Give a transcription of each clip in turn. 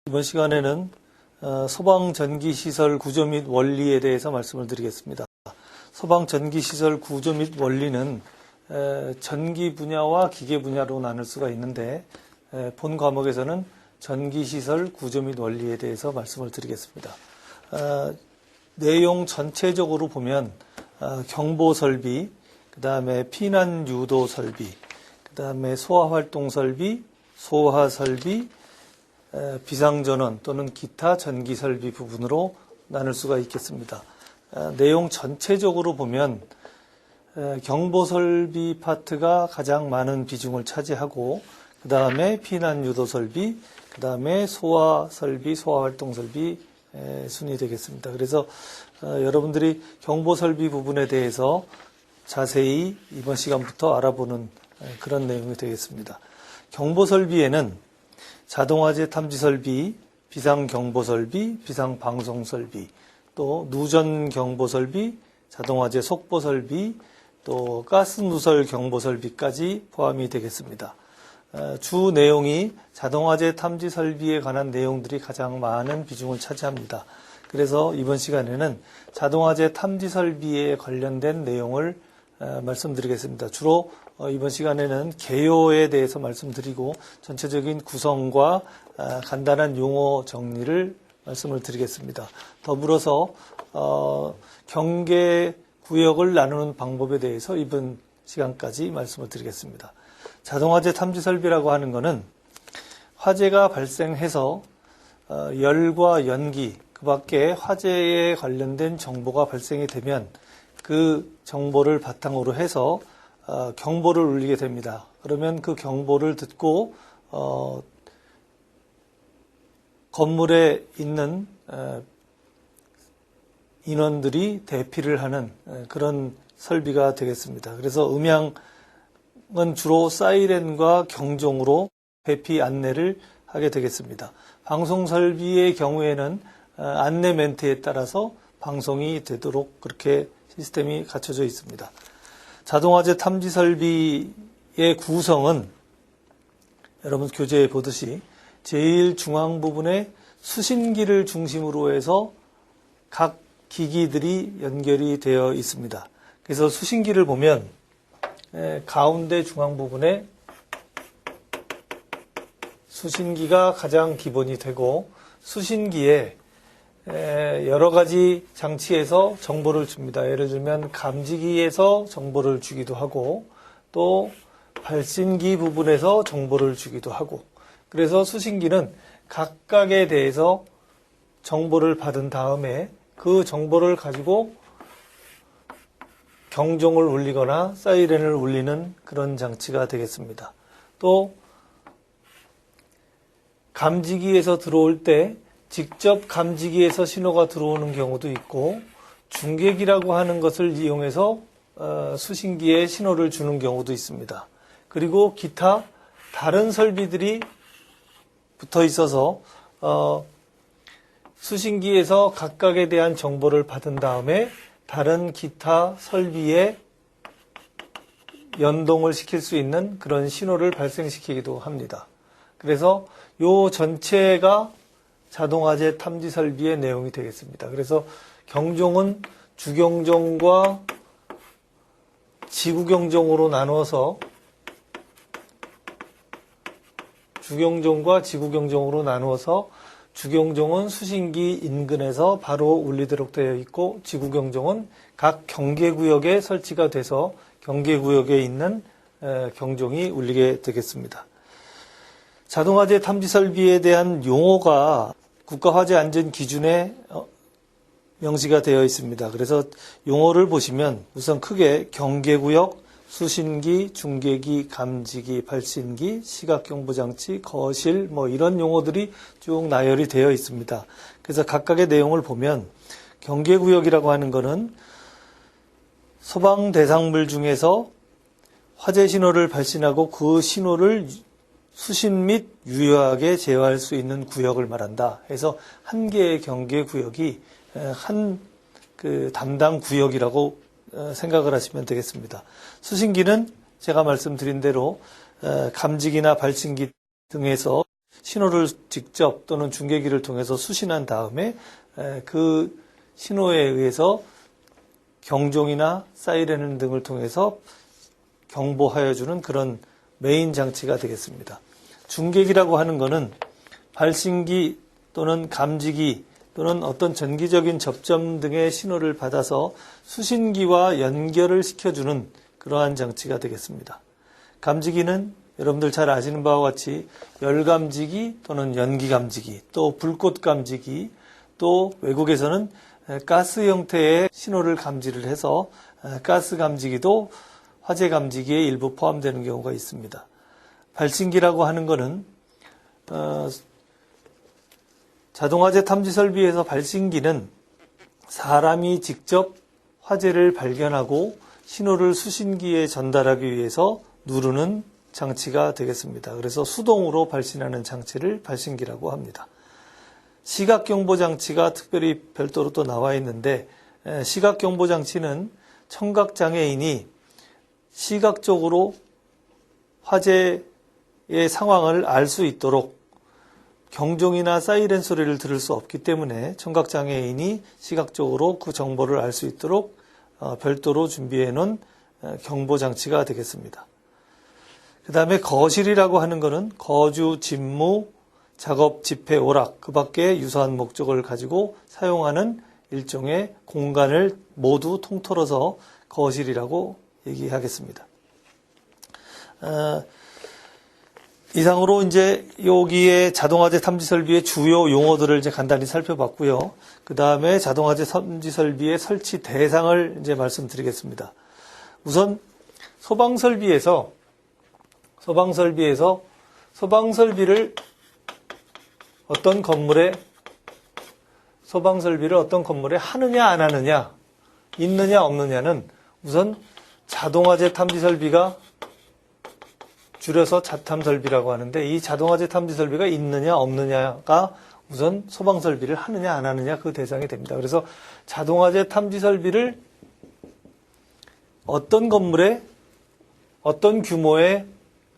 이번 시간에는 소방전기시설 구조 및 원리에 대해서 말씀을 드리겠습니다. 소방전기시설 구조 및 원리는 전기 분야와 기계 분야로 나눌 수가 있는데 본 과목에서는 전기시설 구조 및 원리에 대해서 말씀을 드리겠습니다. 내용 전체적으로 보면 경보설비, 그 다음에 피난유도 설비, 그 다음에 소화활동설비, 소화설비, 비상전원 또는 기타 전기설비 부분으로 나눌 수가 있겠습니다. 내용 전체적으로 보면 경보설비 파트가 가장 많은 비중을 차지하고 그 다음에 피난유도설비, 그 다음에 소화설비, 소화활동설비 순이 되겠습니다. 그래서 여러분들이 경보설비 부분에 대해서 자세히 이번 시간부터 알아보는 그런 내용이 되겠습니다. 경보설비에는 자동화재 탐지설비, 비상경보설비, 비상방송설비, 또 누전경보설비, 자동화재 속보설비, 또 가스누설 경보설비까지 포함이 되겠습니다. 주 내용이 자동화재 탐지설비에 관한 내용들이 가장 많은 비중을 차지합니다. 그래서 이번 시간에는 자동화재 탐지설비에 관련된 내용을 말씀드리겠습니다. 주로 이번 시간에는 개요에 대해서 말씀드리고 전체적인 구성과 간단한 용어 정리를 말씀을 드리겠습니다. 더불어서 경계 구역을 나누는 방법에 대해서 이번 시간까지 말씀을 드리겠습니다. 자동화재 탐지설비라고 하는 것은 화재가 발생해서 열과 연기, 그 밖에 화재에 관련된 정보가 발생이 되면 그 정보를 바탕으로 해서 경보를 울리게 됩니다. 그러면 그 경보를 듣고 건물에 있는 인원들이 대피를 하는 그런 설비가 되겠습니다. 그래서 음향은 주로 사이렌과 경종으로 대피 안내를 하게 되겠습니다. 방송 설비의 경우에는 안내 멘트에 따라서 방송이 되도록 그렇게 시스템이 갖춰져 있습니다. 자동화재 탐지 설비의 구성은 여러분 교재에 보듯이 제일 중앙 부분에 수신기를 중심으로 해서 각 기기들이 연결이 되어 있습니다. 그래서 수신기를 보면 가운데 중앙 부분에 수신기가 가장 기본이 되고 수신기에 여러 가지 장치에서 정보를 줍니다. 예를 들면 감지기에서 정보를 주기도 하고 또 발신기 부분에서 정보를 주기도 하고 그래서 수신기는 각각에 대해서 정보를 받은 다음에 그 정보를 가지고 경종을 울리거나 사이렌을 울리는 그런 장치가 되겠습니다. 또 감지기에서 들어올 때 직접 감지기에서 신호가 들어오는 경우도 있고 중계기라고 하는 것을 이용해서 수신기에 신호를 주는 경우도 있습니다. 그리고 기타 다른 설비들이 붙어 있어서 수신기에서 각각에 대한 정보를 받은 다음에 다른 기타 설비에 연동을 시킬 수 있는 그런 신호를 발생시키기도 합니다. 그래서 이 전체가 자동화재 탐지 설비의 내용이 되겠습니다. 그래서 경종은 주경종과 지구경종으로 나누어서 주경종은 수신기 인근에서 바로 울리도록 되어 있고 지구경종은 각 경계구역에 설치가 돼서 경계구역에 있는 경종이 울리게 되겠습니다. 자동화재 탐지 설비에 대한 용어가 국가화재안전기준에 명시가 되어 있습니다. 그래서 용어를 보시면 우선 크게 경계구역, 수신기, 중계기, 감지기, 발신기, 시각경보장치, 거실 이런 용어들이 쭉 나열이 되어 있습니다. 그래서 각각의 내용을 보면 경계구역이라고 하는 것은 소방 대상물 중에서 화재 신호를 발신하고 그 신호를 수신 및 유효하게 제어할 수 있는 구역을 말한다. 해서 한 개의 경계 구역이 한 담당 구역이라고 생각을 하시면 되겠습니다. 수신기는 제가 말씀드린 대로 감지기나 발신기 등에서 신호를 직접 또는 중계기를 통해서 수신한 다음에 그 신호에 의해서 경종이나 사이렌 등을 통해서 경보하여 주는 그런 메인 장치가 되겠습니다. 중계기라고 하는 것은 발신기 또는 감지기 또는 어떤 전기적인 접점 등의 신호를 받아서 수신기와 연결을 시켜주는 그러한 장치가 되겠습니다. 감지기는 여러분들 잘 아시는 바와 같이 열감지기 또는 연기감지기, 또 불꽃감지기, 또 외국에서는 가스 형태의 신호를 감지를 해서 가스 감지기도 화재 감지기에 일부 포함되는 경우가 있습니다. 발신기라고 하는 것은 자동화재 탐지 설비에서 발신기는 사람이 직접 화재를 발견하고 신호를 수신기에 전달하기 위해서 누르는 장치가 되겠습니다. 그래서 수동으로 발신하는 장치를 발신기라고 합니다. 시각경보장치가 특별히 별도로 또 나와 있는데, 시각경보장치는 청각장애인이 시각적으로 화재의 상황을 알 수 있도록 경종이나 사이렌 소리를 들을 수 없기 때문에 청각장애인이 시각적으로 그 정보를 알 수 있도록 별도로 준비해 놓은 경보장치가 되겠습니다. 그 다음에 거실이라고 하는 것은 거주, 집무, 작업, 집회, 오락, 그 밖에 유사한 목적을 가지고 사용하는 일종의 공간을 모두 통틀어서 거실이라고 얘기하겠습니다. 이상으로 이제 여기에 자동화재 탐지 설비의 주요 용어들을 이제 간단히 살펴봤고요. 그 다음에 자동화재 탐지 설비의 설치 대상을 이제 말씀드리겠습니다. 우선 소방설비에서 소방설비를 어떤 건물에 하느냐 안 하느냐, 있느냐 없느냐는 우선 자동화재 탐지 설비가 줄여서 자탐설비라고 하는데, 이 자동화재 탐지 설비가 있느냐 없느냐가 우선 소방설비를 하느냐 안 하느냐 그 대상이 됩니다. 그래서 자동화재 탐지 설비를 어떤 건물에, 어떤 규모의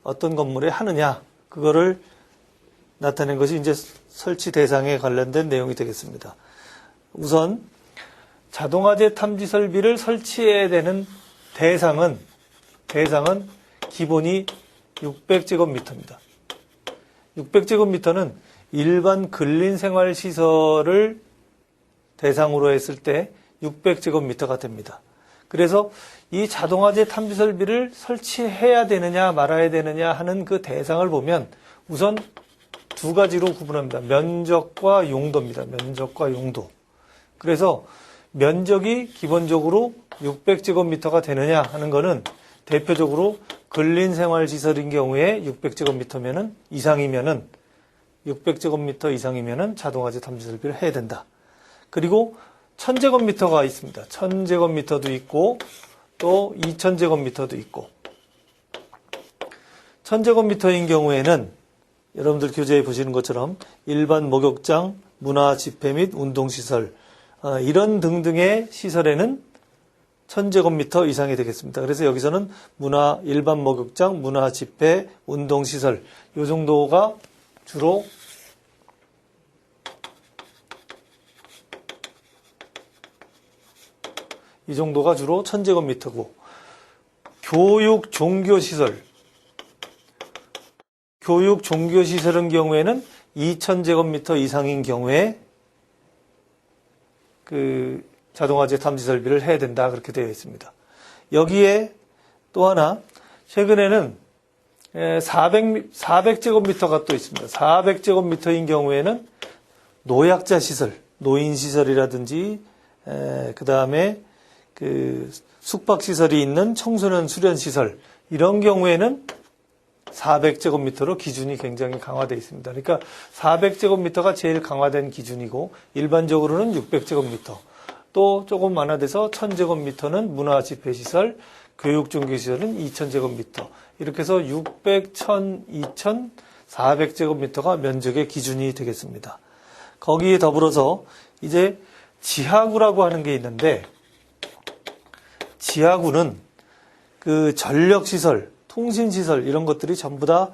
어떤 건물에 하느냐, 그거를 나타낸 것이 이제 설치 대상에 관련된 내용이 되겠습니다. 우선 자동화재 탐지 설비를 설치해야 되는 대상은 기본이 600제곱미터입니다. 600제곱미터는 일반 근린생활시설을 대상으로 했을 때 600제곱미터가 됩니다. 그래서 이 자동화재 탐지 설비를 설치해야 되느냐 말아야 되느냐 하는 그 대상을 보면 우선 두 가지로 구분합니다. 면적과 용도입니다. 면적과 용도. 그래서 면적이 기본적으로 600제곱미터가 되느냐 하는 것은 대표적으로 근린생활시설인 경우에 600제곱미터 이상이면은 600제곱미터 이상이면은 자동화재 탐지 설비를 해야 된다. 그리고 1000제곱미터가 있습니다. 1000제곱미터도 있고 또 2000제곱미터도 있고, 1000제곱미터인 경우에는 여러분들 교재에 보시는 것처럼 일반 목욕장, 문화, 집회 및 운동시설, 이런 등등의 시설에는 1000제곱미터 이상이 되겠습니다. 그래서 여기서는 일반 목욕장, 문화, 집회, 운동시설, 이 정도가 주로 이 정도가 주로 1000제곱미터고, 교육, 종교시설인 경우에는 2000제곱미터 이상인 경우에 그 자동화재 탐지 설비를 해야 된다, 그렇게 되어 있습니다. 여기에 또 하나, 최근에는 400제곱미터가 또 있습니다. 400제곱미터인 경우에는 노약자 시설, 노인시설이라든지, 그 다음에 그 숙박시설이 있는 청소년 수련시설, 이런 경우에는 400제곱미터로 기준이 굉장히 강화되어 있습니다. 그러니까 400제곱미터가 제일 강화된 기준이고, 일반적으로는 600제곱미터, 또 조금 완화돼서 1000제곱미터는 문화 집회시설, 교육종교시설은 2000제곱미터, 이렇게 해서 600, 1000, 2000, 400제곱미터가 면적의 기준이 되겠습니다. 거기에 더불어서 이제 지하구라고 하는 게 있는데, 지하구는 그 전력시설, 통신시설 이런 것들이 전부 다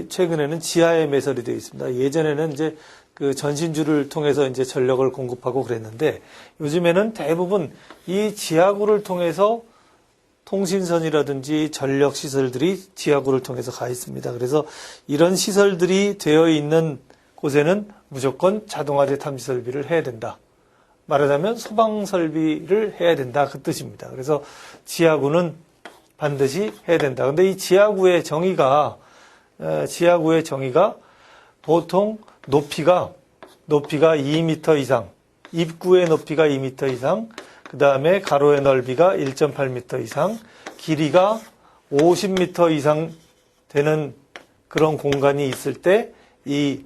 최근에는 지하에 매설이 되어 있습니다. 예전에는 이제 그 전신주를 통해서 이제 전력을 공급하고 그랬는데 요즘에는 대부분 이 지하구를 통해서 통신선이라든지 전력 시설들이 지하구를 통해서 가 있습니다. 그래서 이런 시설들이 되어 있는 곳에는 무조건 자동화재 탐지 설비를 해야 된다. 말하자면 소방 설비를 해야 된다. 그 뜻입니다. 그래서 지하구는 반드시 해야 된다. 근데 이 지하구의 정의가 보통 높이가 2m 이상, 입구의 높이가 2m 이상, 그 다음에 가로의 넓이가 1.8m 이상, 길이가 50m 이상 되는 그런 공간이 있을 때 이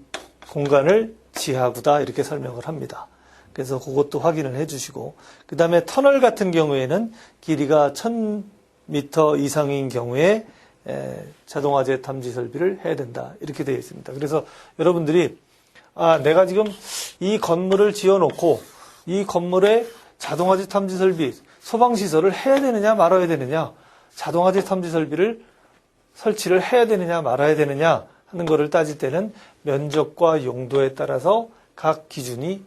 공간을 지하구다 이렇게 설명을 합니다. 그래서 그것도 확인을 해주시고, 그 다음에 터널 같은 경우에는 길이가 1000m 이상인 경우에 자동화재 탐지 설비를 해야 된다 이렇게 되어 있습니다. 그래서 여러분들이 내가 지금 이 건물을 지어놓고 이 건물에 자동화재 탐지 설비, 소방시설을 해야 되느냐 말아야 되느냐, 자동화재 탐지 설비를 설치를 해야 되느냐 말아야 되느냐 하는 것을 따질 때는 면적과 용도에 따라서 각 기준이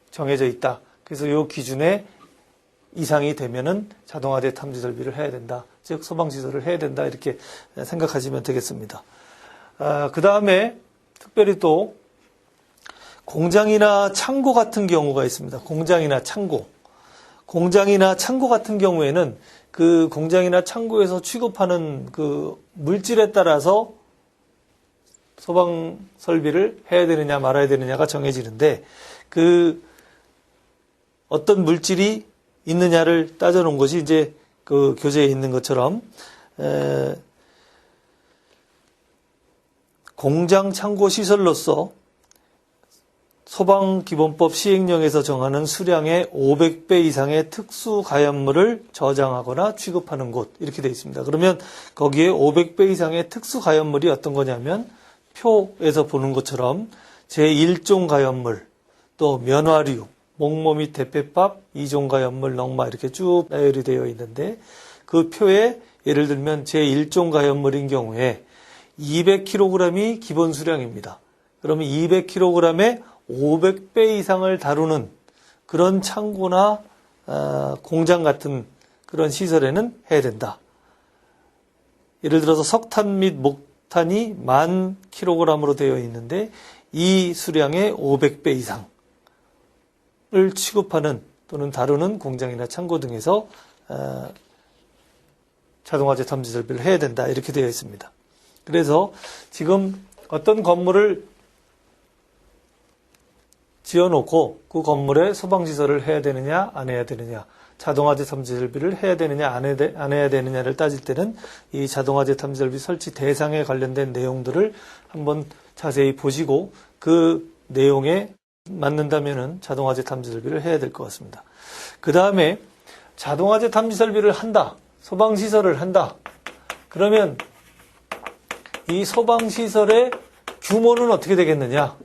정해져 있다. 그래서 이 기준에 이상이 되면은 자동화재 탐지 설비를 해야 된다. 즉 소방시설을 해야 된다. 이렇게 생각하시면 되겠습니다. 그 다음에 특별히 또 공장이나 창고 같은 경우가 있습니다. 공장이나 창고 같은 경우에는 그 공장이나 창고에서 취급하는 그 물질에 따라서 소방 설비를 해야 되느냐 말아야 되느냐가 정해지는데 그 어떤 물질이 있느냐를 따져놓은 것이 이제 그 교재에 있는 것처럼 공장 창고 시설로서 소방기본법 시행령에서 정하는 수량의 500배 이상의 특수 가연물을 저장하거나 취급하는 곳 이렇게 되어 있습니다. 그러면 거기에 500배 이상의 특수 가연물이 어떤 거냐면 표에서 보는 것처럼 제1종 가연물, 또 면화류, 목모 및 대패밥, 2종 가연물, 넝마 이렇게 쭉 나열이 되어 있는데 그 표에 예를 들면 제1종 가연물인 경우에 200kg이 기본 수량입니다. 그러면 200kg에 500배 이상을 다루는 그런 창고나 공장 같은 그런 시설에는 해야 된다. 예를 들어서 석탄 및 목탄이 10,000kg으로 되어 있는데 이 수량의 500배 이상을 취급하는 또는 다루는 공장이나 창고 등에서 자동화재 탐지 설비를 해야 된다. 이렇게 되어 있습니다. 그래서 지금 어떤 건물을 지어놓고 그 건물에 소방시설을 해야 되느냐 안 해야 되느냐, 자동화재 탐지 설비를 해야 되느냐 안 해야 되느냐를 따질 때는 이 자동화재 탐지 설비 설치 대상에 관련된 내용들을 한번 자세히 보시고 그 내용에 맞는다면은 자동화재 탐지 설비를 해야 될 것 같습니다. 그 다음에 자동화재 탐지 설비를 한다, 소방시설을 한다. 그러면 이 소방시설의 규모는 어떻게 되겠느냐?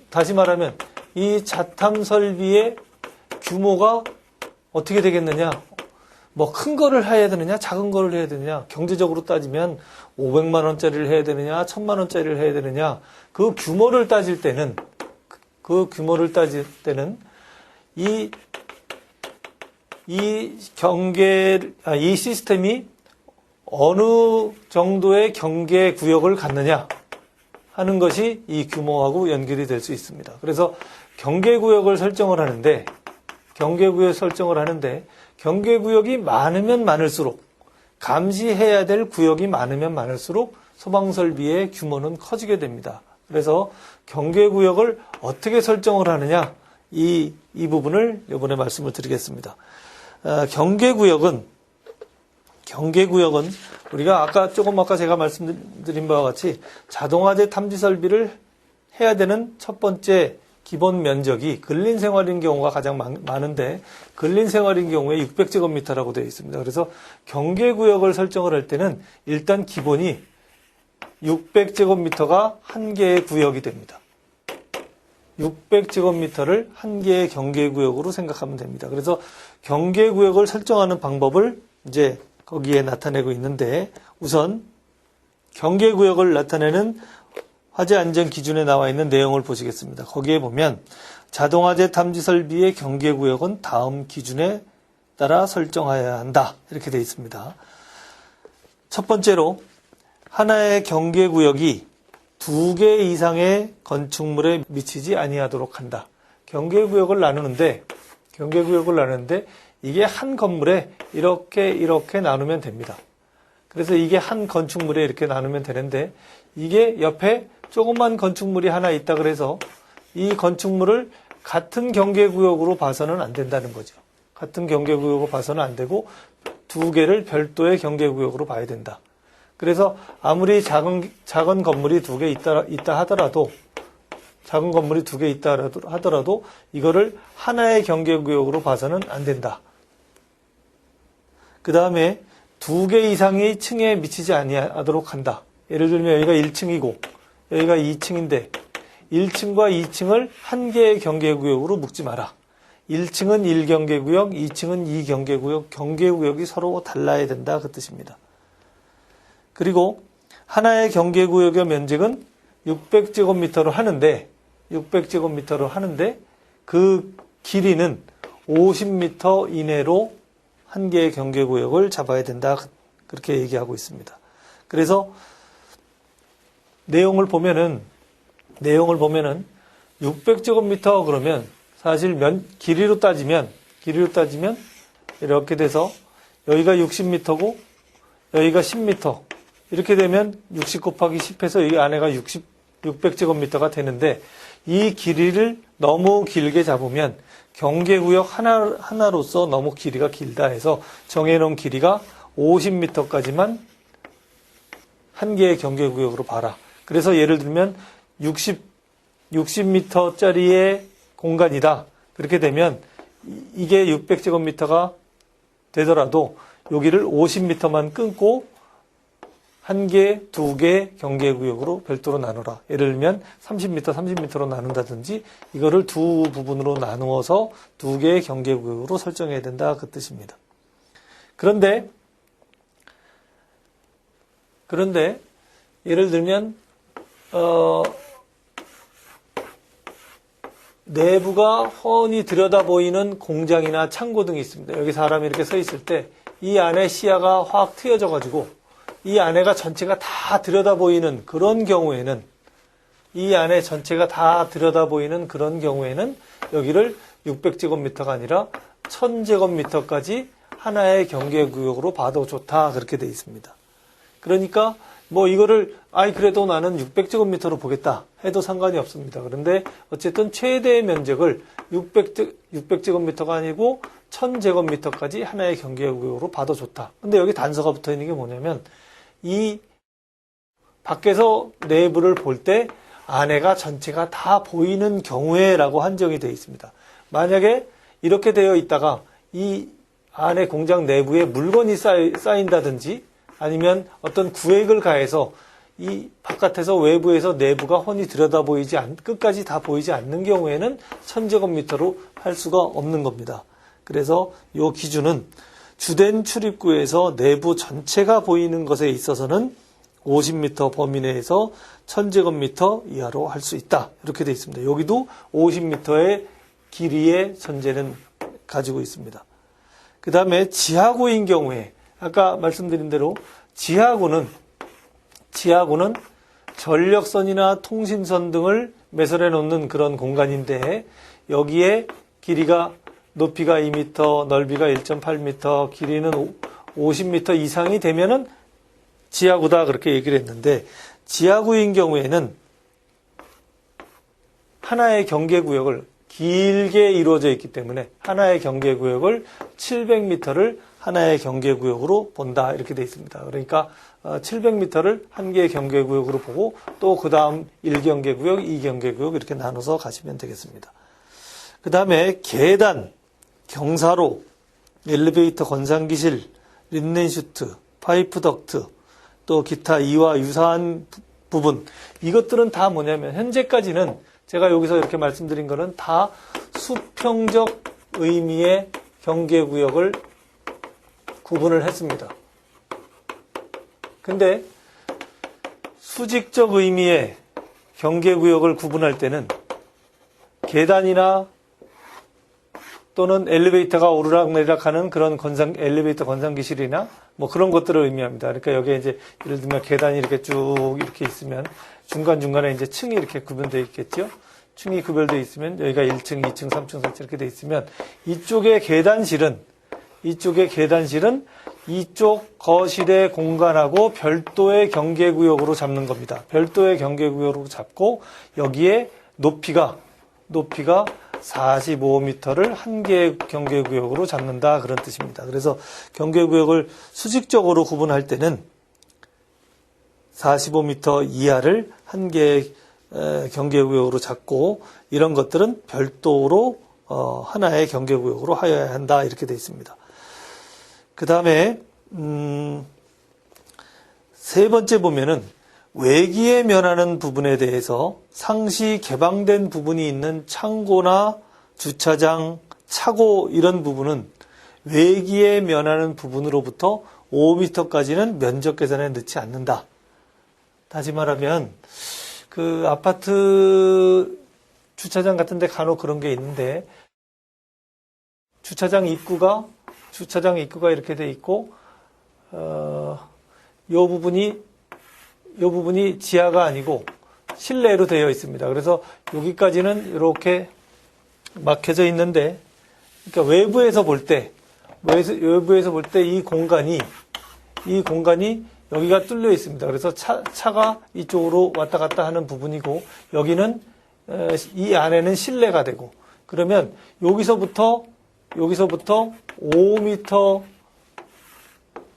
다시 말하면 이 자탐 설비의 규모가 어떻게 되겠느냐? 뭐 큰 거를 해야 되느냐, 작은 거를 해야 되느냐? 경제적으로 따지면 500만 원짜리를 해야 되느냐, 1000만 원짜리를 해야 되느냐? 그 규모를 따질 때는 이 시스템이 어느 정도의 경계 구역을 갖느냐 하는 것이 이 규모하고 연결이 될 수 있습니다. 그래서 경계구역을 설정을 하는데 경계구역이 많으면 많을수록, 감시해야 될 구역이 많으면 많을수록 소방설비의 규모는 커지게 됩니다. 그래서 경계구역을 어떻게 설정을 하느냐, 이 부분을 이번에 말씀을 드리겠습니다. 경계구역은 우리가 아까 제가 말씀드린 바와 같이 자동화재 탐지 설비를 해야 되는 첫 번째 기본 면적이 근린생활인 경우가 가장 많은데 근린생활인 경우에 600제곱미터라고 되어 있습니다. 그래서 경계구역을 설정을 할 때는 일단 기본이 600제곱미터가 한 개의 구역이 됩니다. 600제곱미터를 한 개의 경계구역으로 생각하면 됩니다. 그래서 경계구역을 설정하는 방법을 이제 거기에 나타내고 있는데 우선 경계구역을 나타내는 화재 안전 기준에 나와 있는 내용을 보시겠습니다. 거기에 보면 자동화재 탐지 설비의 경계구역은 다음 기준에 따라 설정하여야 한다. 이렇게 되어 있습니다. 첫 번째로 하나의 경계구역이 2개 이상의 건축물에 미치지 아니하도록 한다. 경계구역을 나누는데 이게 한 건물에 이렇게 나누면 됩니다. 그래서 이게 한 건축물에 이렇게 나누면 되는데 이게 옆에 조그만 건축물이 하나 있다 그래서 이 건축물을 같은 경계구역으로 봐서는 안 된다는 거죠. 같은 경계구역으로 봐서는 안 되고 2개를 별도의 경계구역으로 봐야 된다. 그래서 아무리 작은 건물이 2개 있다 하더라도 작은 건물이 2개 있다 하더라도 이거를 하나의 경계구역으로 봐서는 안 된다. 그 다음에 2개 이상의 층에 미치지 아니하도록 한다. 예를 들면 여기가 1층이고 여기가 2층인데 1층과 2층을 한 개의 경계구역으로 묶지 마라. 1층은 1경계구역, 2층은 2경계구역, 경계구역이 서로 달라야 된다. 그 뜻입니다. 그리고 하나의 경계구역의 면적은 600제곱미터로 하는데 그 길이는 50m 이내로 한 개의 경계구역을 잡아야 된다. 그렇게 얘기하고 있습니다. 그래서 내용을 보면은 600제곱미터 그러면 사실 길이로 따지면 이렇게 돼서 여기가 60m고 여기가 10m 이렇게 되면 60 곱하기 10해서 이 안에가 600제곱미터가 되는데 이 길이를 너무 길게 잡으면 경계구역 하나로서 너무 길이가 길다 해서 정해놓은 길이가 50m까지만 한 개의 경계구역으로 봐라. 그래서 예를 들면 60m짜리의 공간이다. 그렇게 되면 이게 600제곱미터가 되더라도 여기를 50m만 끊고 한 개, 2개 경계구역으로 별도로 나누라. 예를 들면 30m로 나눈다든지 이거를 두 부분으로 나누어서 2개의 경계구역으로 설정해야 된다. 그 뜻입니다. 그런데 예를 들면 내부가 훤히 들여다보이는 공장이나 창고 등이 있습니다. 여기 사람이 이렇게 서 있을 때 이 안에 시야가 확 트여져 가지고 이 안에가 전체가 다 들여다보이는 그런 경우에는 여기를 600제곱미터가 아니라 1000제곱미터까지 하나의 경계구역으로 봐도 좋다. 그렇게 돼 있습니다. 그러니까 이거를 그래도 나는 600제곱미터로 보겠다 해도 상관이 없습니다. 그런데 어쨌든 최대 면적을 600제곱미터가 아니고 1000제곱미터까지 하나의 경계구역으로 봐도 좋다. 근데 여기 단서가 붙어 있는 게 뭐냐면 이 밖에서 내부를 볼 때 안에가 전체가 다 보이는 경우에라고 한정이 되어 있습니다. 만약에 이렇게 되어 있다가 이 안에 공장 내부에 물건이 쌓인다든지 아니면 어떤 구획을 가해서 이 바깥에서 외부에서 내부가 훤히 들여다보이지 끝까지 다 보이지 않는 경우에는 1000제곱미터로 할 수가 없는 겁니다. 그래서 이 기준은 주된 출입구에서 내부 전체가 보이는 것에 있어서는 50m 범위 내에서 1000제곱미터 이하로 할 수 있다. 이렇게 되어 있습니다. 여기도 50m의 길이의 전제는 가지고 있습니다. 그 다음에 지하구인 경우에 아까 말씀드린 대로 지하구는 전력선이나 통신선 등을 매설해 놓는 그런 공간인데 여기에 높이가 2m, 넓이가 1.8m, 길이는 50m 이상이 되면은 지하구다 그렇게 얘기를 했는데 지하구인 경우에는 하나의 경계구역을 길게 이루어져 있기 때문에 하나의 경계구역을 700m를 하나의 경계구역으로 본다 이렇게 되어 있습니다. 그러니까 700m를 한 개의 경계구역으로 보고 또 그 다음 1경계구역, 2경계구역 이렇게 나눠서 가시면 되겠습니다. 그 다음에 계단, 경사로, 엘리베이터 건상기실, 린넨슈트, 파이프 덕트, 또 기타 이와 유사한 부분 이것들은 다 뭐냐면 현재까지는 제가 여기서 이렇게 말씀드린 거는 다 수평적 의미의 경계구역을 구분을 했습니다. 근데 수직적 의미의 경계구역을 구분할 때는 계단이나 또는 엘리베이터가 오르락내리락하는 그런 엘리베이터 건상기실이나 뭐 그런 것들을 의미합니다. 그러니까 여기에 이제 예를 들면 계단이 이렇게 쭉 이렇게 있으면 중간중간에 이제 층이 이렇게 구분되어 있겠죠. 층이 구별되어 있으면 여기가 1층, 2층, 3층, 4층 이렇게 되어 있으면 이쪽의 계단실은 이쪽 거실의 공간하고 별도의 경계구역으로 잡는 겁니다. 별도의 경계구역으로 잡고 여기에 높이가 45m를 한 개의 경계구역으로 잡는다 그런 뜻입니다. 그래서 경계구역을 수직적으로 구분할 때는 45m 이하를 한 개의 경계구역으로 잡고 이런 것들은 별도로 하나의 경계구역으로 하여야 한다 이렇게 되어 있습니다. 그 다음에 세 번째 보면은 외기에 면하는 부분에 대해서 상시 개방된 부분이 있는 창고나 주차장, 차고 이런 부분은 외기에 면하는 부분으로부터 5m까지는 면적 계산에 넣지 않는다. 다시 말하면 그 아파트 주차장 같은 데 간혹 그런 게 있는데 주차장 입구가 이렇게 돼 있고 요 부분이 지하가 아니고 실내로 되어 있습니다. 그래서 여기까지는 이렇게 막혀져 있는데, 그러니까 외부에서 볼 때 이 공간이 여기가 뚫려 있습니다. 그래서 차가 이쪽으로 왔다 갔다 하는 부분이고, 여기는 이 안에는 실내가 되고, 그러면 여기서부터 5m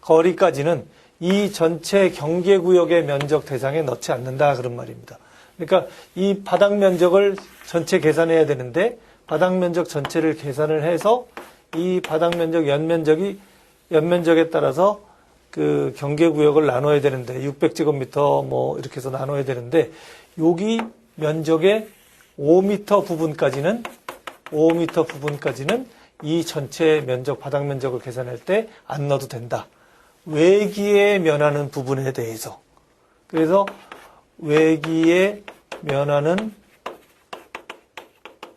거리까지는 이 전체 경계구역의 면적 대상에 넣지 않는다 그런 말입니다. 그러니까 이 바닥 면적을 전체 계산해야 되는데 바닥 면적 전체를 계산을 해서 이 바닥 면적 연면적에 따라서 그 경계구역을 나눠야 되는데 600제곱미터 뭐 이렇게 해서 나눠야 되는데 여기 면적의 5m 부분까지는 이 전체 면적 바닥 면적을 계산할 때 안 넣어도 된다. 외기에 면하는 부분에 대해서. 그래서 외기에 면하는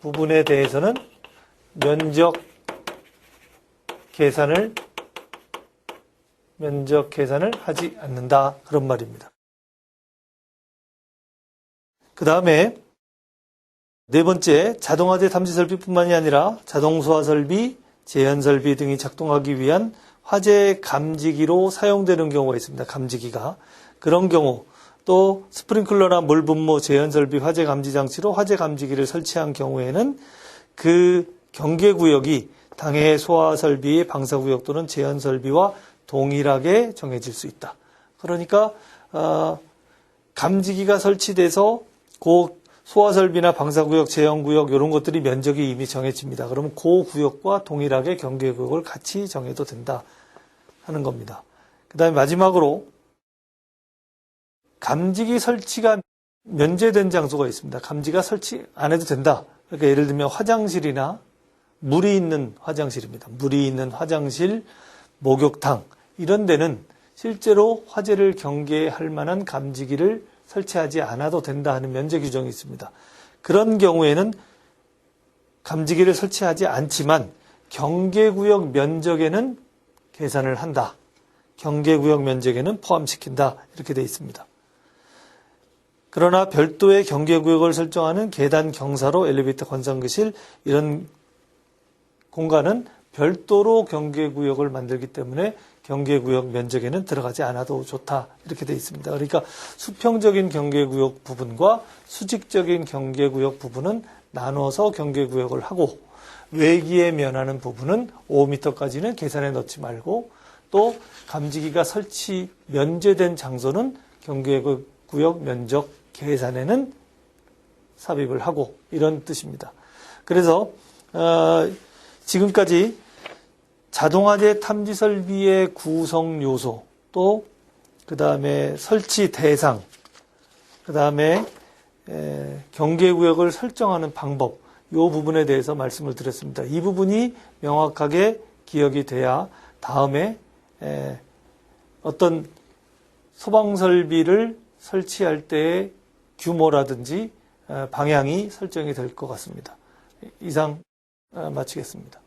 부분에 대해서는 면적 계산을 하지 않는다. 그런 말입니다. 그 다음에 네 번째, 자동화재 탐지 설비뿐만이 아니라 자동소화 설비, 제한 설비 등이 작동하기 위한 화재 감지기로 사용되는 경우가 있습니다. 감지기가. 그런 경우 또 스프링클러나 물 분무 제한 설비 화재 감지 장치로 화재 감지기를 설치한 경우에는 그 경계구역이 당해 소화 설비의 방사구역 또는 제한 설비와 동일하게 정해질 수 있다. 그러니까 감지기가 설치돼서 그 소화 설비나 방사구역, 제한구역 이런 것들이 면적이 이미 정해집니다. 그러면 그 구역과 동일하게 경계구역을 같이 정해도 된다 하는 겁니다. 그 다음에 마지막으로 감지기 설치가 면제된 장소가 있습니다. 감지가 설치 안 해도 된다. 그러니까 예를 들면 화장실이나 물이 있는 화장실입니다. 물이 있는 화장실, 목욕탕 이런 데는 실제로 화재를 경계할 만한 감지기를 설치하지 않아도 된다 하는 면제 규정이 있습니다. 그런 경우에는 감지기를 설치하지 않지만 경계구역 면적에는 계산을 한다. 경계구역 면적에는 포함시킨다. 이렇게 되어 있습니다. 그러나 별도의 경계구역을 설정하는 계단, 경사로, 엘리베이터, 건상거실 이런 공간은 별도로 경계구역을 만들기 때문에 경계구역 면적에는 들어가지 않아도 좋다. 이렇게 되어 있습니다. 그러니까 수평적인 경계구역 부분과 수직적인 경계구역 부분은 나눠서 경계구역을 하고 외기에 면하는 부분은 5m까지는 계산에 넣지 말고 또 감지기가 설치 면제된 장소는 경계구역 면적 계산에는 삽입을 하고 이런 뜻입니다. 그래서 지금까지 자동화재 탐지 설비의 구성 요소, 또 그 다음에 설치 대상, 그 다음에 경계구역을 설정하는 방법, 이 부분에 대해서 말씀을 드렸습니다. 이 부분이 명확하게 기억이 돼야 다음에 어떤 소방설비를 설치할 때의 규모라든지 방향이 설정이 될 것 같습니다. 이상 마치겠습니다.